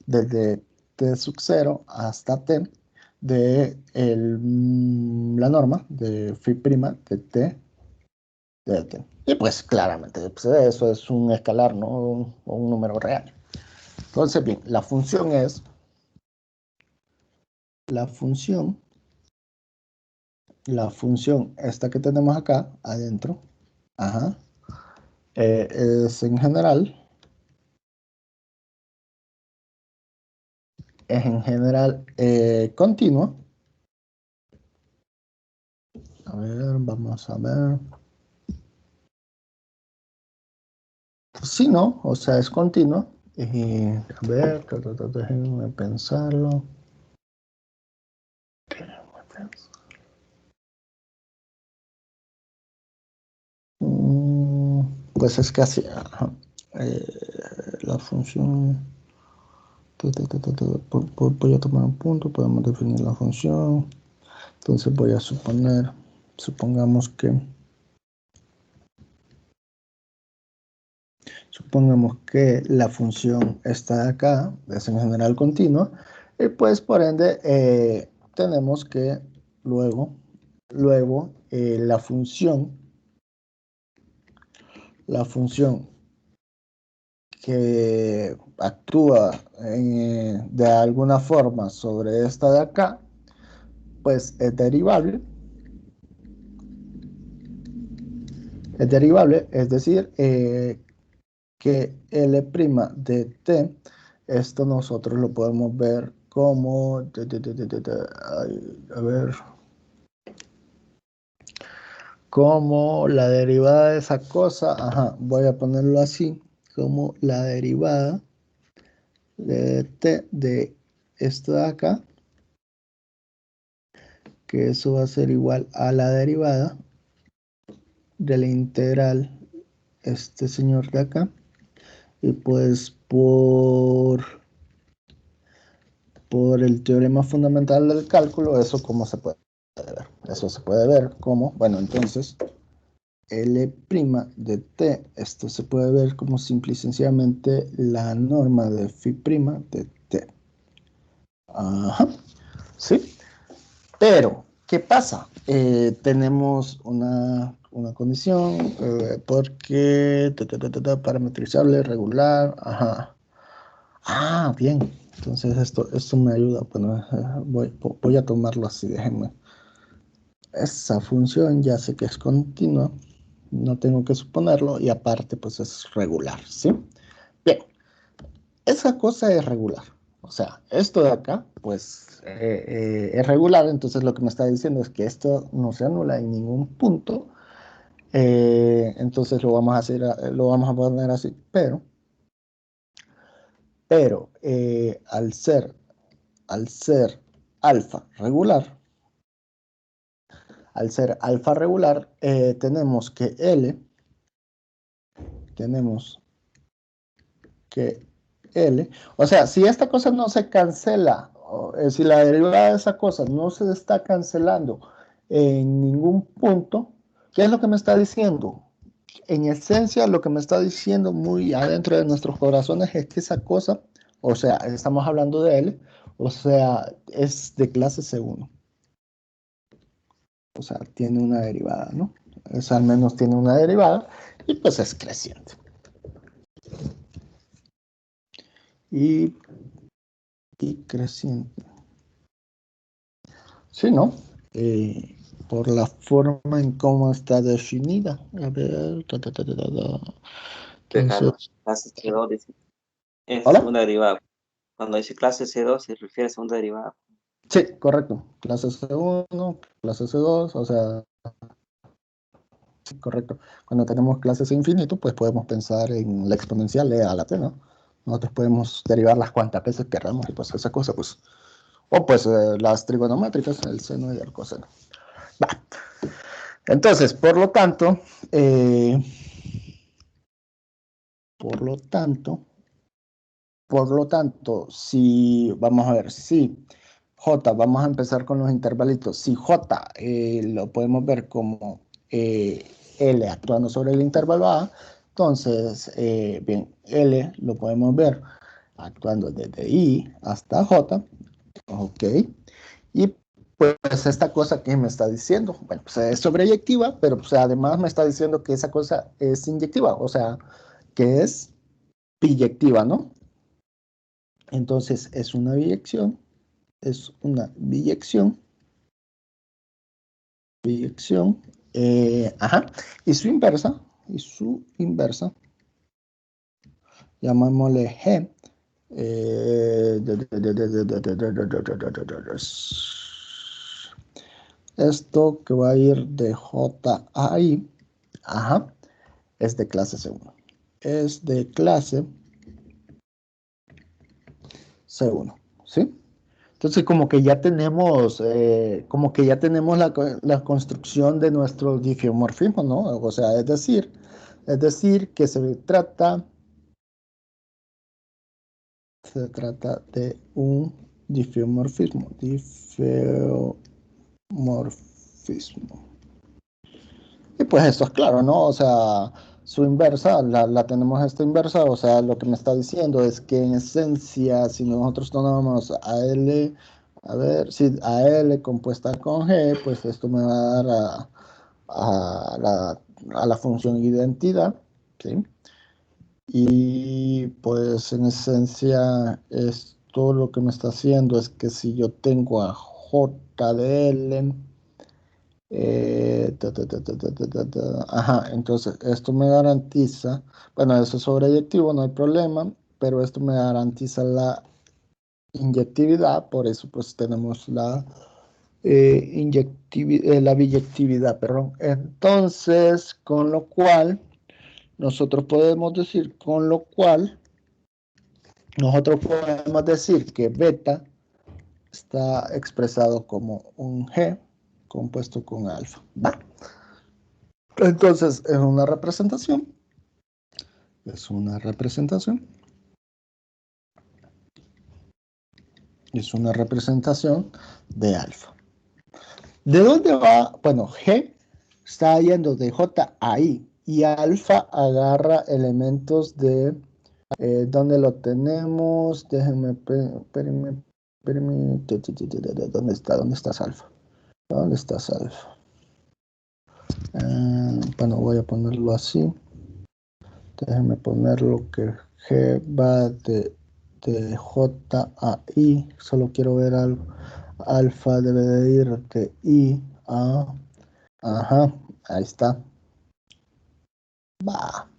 Speaker 1: desde t sub 0 hasta t de la norma de phi' de t de t. Y pues claramente pues eso es un escalar, ¿no? O un número real. Entonces, bien, la función esta que tenemos acá adentro, es en general continua. A ver, vamos a ver. Sí, ¿no? O sea, es continua. A ver, déjenme pensarlo. Pues es casi la función. Voy a tomar un punto, podemos definir la función. Entonces voy a supongamos que la función está acá, es en general continua, y pues por ende tenemos que luego la función que actúa de alguna forma sobre esta de acá, pues es derivable, es decir, que L' de t esto nosotros lo podemos ver como, a ver, como la derivada de esa cosa, ajá, voy a ponerlo así, como la derivada de t de esto de acá, que eso va a ser igual a la derivada de la integral este señor de acá, y pues por el teorema fundamental del cálculo, eso cómo se puede ver. Eso se puede ver como, bueno, entonces, L' de t, esto se puede ver como simple y sencillamente la norma de phi' de t. Ajá, ¿sí? Pero, ¿qué pasa? Tenemos una condición, porque parametrizable, regular, ajá. Ah, bien. Entonces esto me ayuda. Bueno, voy a tomarlo así, déjenme. Esa función ya sé que es continua, no tengo que suponerlo, y aparte pues es regular, ¿sí? Bien, esa cosa es regular. O sea, esto de acá, pues es regular, entonces lo que me está diciendo es que esto no se anula en ningún punto. Entonces lo vamos a hacer, lo vamos a poner así, pero al ser alfa regular, tenemos que L, o sea, si esta cosa no se cancela, si la derivada de esa cosa no se está cancelando en ningún punto, ¿qué es lo que me está diciendo? En esencia, lo que me está diciendo muy adentro de nuestros corazones es que esa cosa, o sea, estamos hablando de L, o sea, es de clase C1. O sea, tiene una derivada, ¿no? Es, al menos tiene una derivada y pues es creciente. Y creciente. Sí, ¿no? Por la forma en cómo está definida. A ver,
Speaker 3: Carlos,
Speaker 1: entonces,
Speaker 3: clase C2 dice, es
Speaker 1: ¿hola?
Speaker 3: segunda derivada. Cuando dice clase C2 se refiere a segunda derivada.
Speaker 1: Sí, correcto. Clase C1, clase C2, o sea, sí, correcto. Cuando tenemos clases infinito, pues podemos pensar en la exponencial e a la t, ¿no? Nosotros podemos derivarlas cuantas veces queramos y pues esa cosa, pues. O pues las trigonométricas, el seno y el coseno. Va. Entonces, eh, por lo tanto, si, vamos a ver, si J, vamos a empezar con los intervalitos, si J lo podemos ver como L actuando sobre el intervalo A, entonces, bien, L lo podemos ver actuando desde I hasta J, ok, y pues esta cosa que me está diciendo, bueno, pues es sobreyectiva, pero pues además me está diciendo que esa cosa es inyectiva, o sea, que es biyectiva, ¿no? Entonces es una biyección, ajá, y su inversa, llamémosle G, esto que va a ir de J a I, ajá, es de clase C1. Es de clase C1, ¿sí? Entonces como que ya tenemos la construcción de nuestro difiomorfismo, ¿no? O sea, es decir que se trata de un difiomorfismo. Y pues esto es claro, ¿no? O sea, su inversa, la tenemos esta inversa, o sea, lo que me está diciendo es que en esencia, si nosotros tomamos a L, a ver, si a L compuesta con G, pues esto me va a dar a la función identidad, ¿sí? Y pues en esencia, esto lo que me está haciendo es que si yo tengo a J de L, ajá, entonces esto me garantiza, bueno, eso es sobreyectivo, no hay problema, pero esto me garantiza la inyectividad, por eso pues tenemos la, la biyectividad, perdón. Entonces, con lo cual, nosotros podemos decir, que beta está expresado como un G compuesto con alfa. ¿Va? Entonces, es una representación. Es una representación de alfa. ¿De dónde va? Bueno, G está yendo de J a I y alfa agarra elementos de ¿dónde lo tenemos? Déjenme, ¿dónde está? ¿Dónde estás, alfa? ¿Dónde estás, alfa? Bueno, voy a ponerlo así. Déjenme ponerlo que G va de J a I. Solo quiero ver algo. Alfa debe de ir de I a... Ajá, ahí está. Va.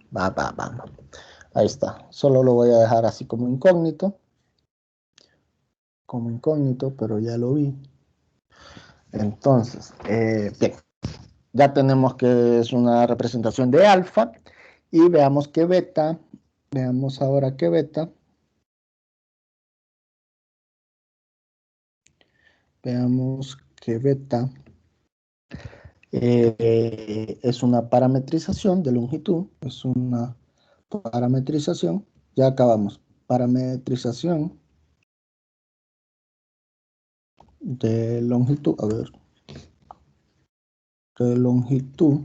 Speaker 1: Ahí está. Solo lo voy a dejar así como incógnito. Pero ya lo vi. Entonces, bien. Ya tenemos que es una representación de alfa. Y veamos que beta. Veamos ahora que beta. Veamos que beta es una parametrización de longitud. Es una parametrización. Ya acabamos. Parametrización de longitud. A ver. De longitud.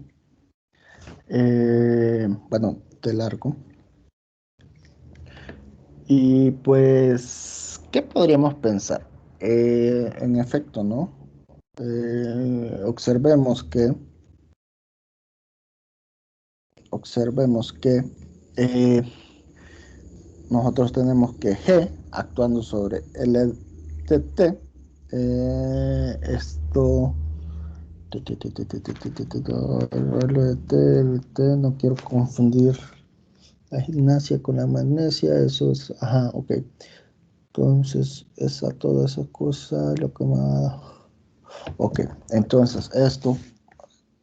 Speaker 1: Bueno, de largo. Y pues, ¿qué podríamos pensar? En efecto, ¿no? Observemos que nosotros tenemos que G actuando sobre LTT. Esto LT, no quiero confundir la gimnasia con la magnesia, eso es, ajá, ok. Entonces, toda esa cosa, lo que más... Ok, entonces esto,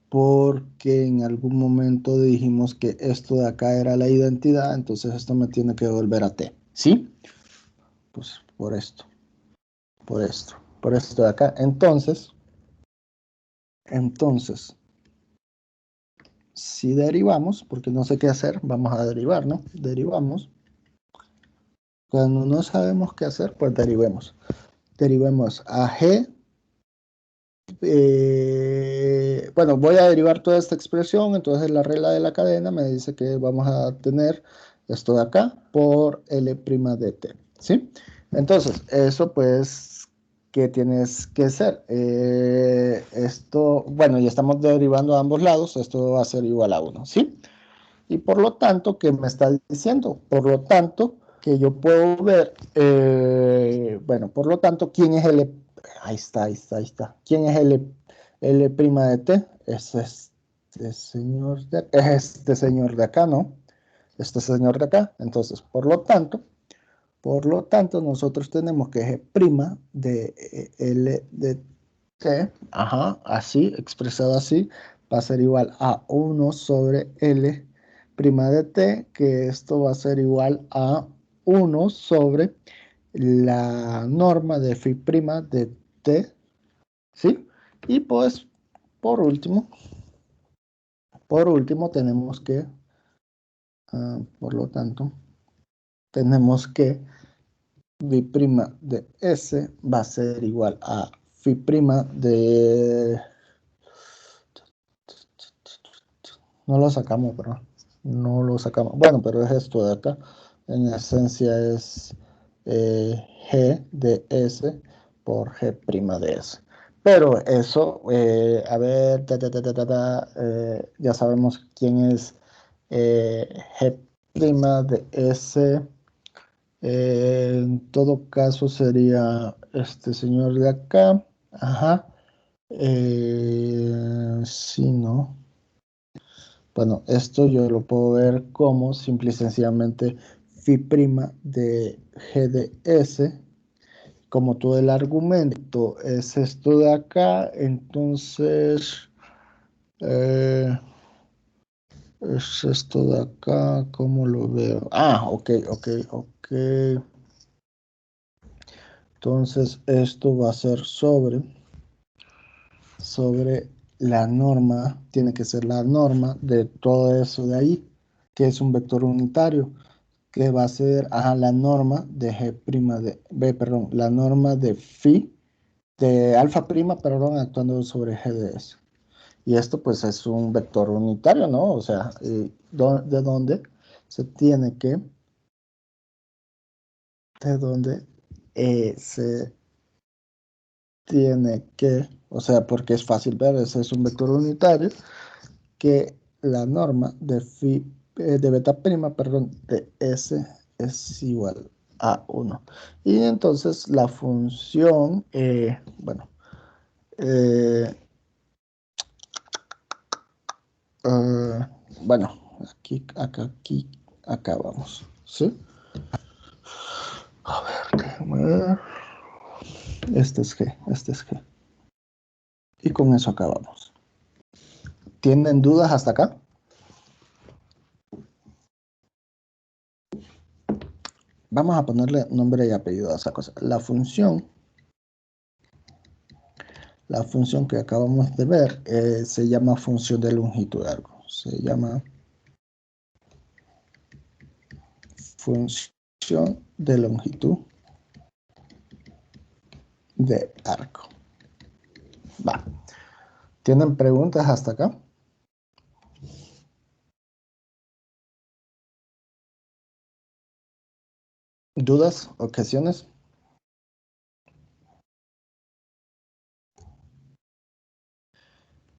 Speaker 1: porque en algún momento dijimos que esto de acá era la identidad, entonces esto me tiene que volver a T, ¿sí? Pues por esto de acá. Entonces, si derivamos, porque no sé qué hacer, vamos a derivar, ¿no? Derivamos. Cuando no sabemos qué hacer, pues derivemos. Derivemos a G. Bueno, voy a derivar toda esta expresión, entonces la regla de la cadena me dice que vamos a tener esto de acá por L' de T, ¿sí? Entonces, eso pues, ¿qué tienes que hacer? Esto, bueno, ya estamos derivando a ambos lados, esto va a ser igual a 1, ¿sí? Y por lo tanto, ¿qué me está diciendo? Por lo tanto, que yo puedo ver, bueno, por lo tanto, ¿quién es el... Ahí está. ¿Quién es L' de T? Es este señor de acá, ¿no? Este señor de acá. Entonces, por lo tanto, nosotros tenemos que G' de L de T, ajá, así, expresado así, va a ser igual a 1 sobre L' de T, que esto va a ser igual a 1 sobre la norma de phi' de T, ¿sí? Y pues, por último, tenemos que, por lo tanto, tenemos que phi' de S va a ser igual a phi' de... No lo sacamos, pero no lo sacamos. Bueno, pero es esto de acá. En esencia es G de S por G' de S. Pero eso, a ver, ya sabemos quién es G' de S. En todo caso sería este señor de acá. Ajá. Sí, ¿no? Bueno, esto yo lo puedo ver como simple y sencillamente phi' de G de S. Como todo el argumento es esto de acá, entonces es esto de acá, ¿cómo lo veo? Ah, ok. Entonces esto va a ser sobre la norma, tiene que ser la norma de todo eso de ahí, que es un vector unitario, que va a ser la norma de G' de B, perdón, la norma de phi de alfa prima, perdón, actuando sobre G de S. Y esto pues es un vector unitario, ¿no? O sea, de dónde se tiene que, de dónde se tiene que, o sea, porque es fácil ver, ese es un vector unitario, que la norma de phi, de beta prima, perdón, de S es igual a 1. Y entonces la función, bueno, bueno, aquí acabamos, ¿sí? A ver, déjame ver. Este es G. Y con eso acabamos. ¿Tienen dudas hasta acá? Vamos a ponerle nombre y apellido a esa cosa. La función que acabamos de ver se llama función de longitud de arco. Se llama función de longitud de arco. Va. ¿Tienen preguntas hasta acá? ¿Dudas? ¿Objeciones?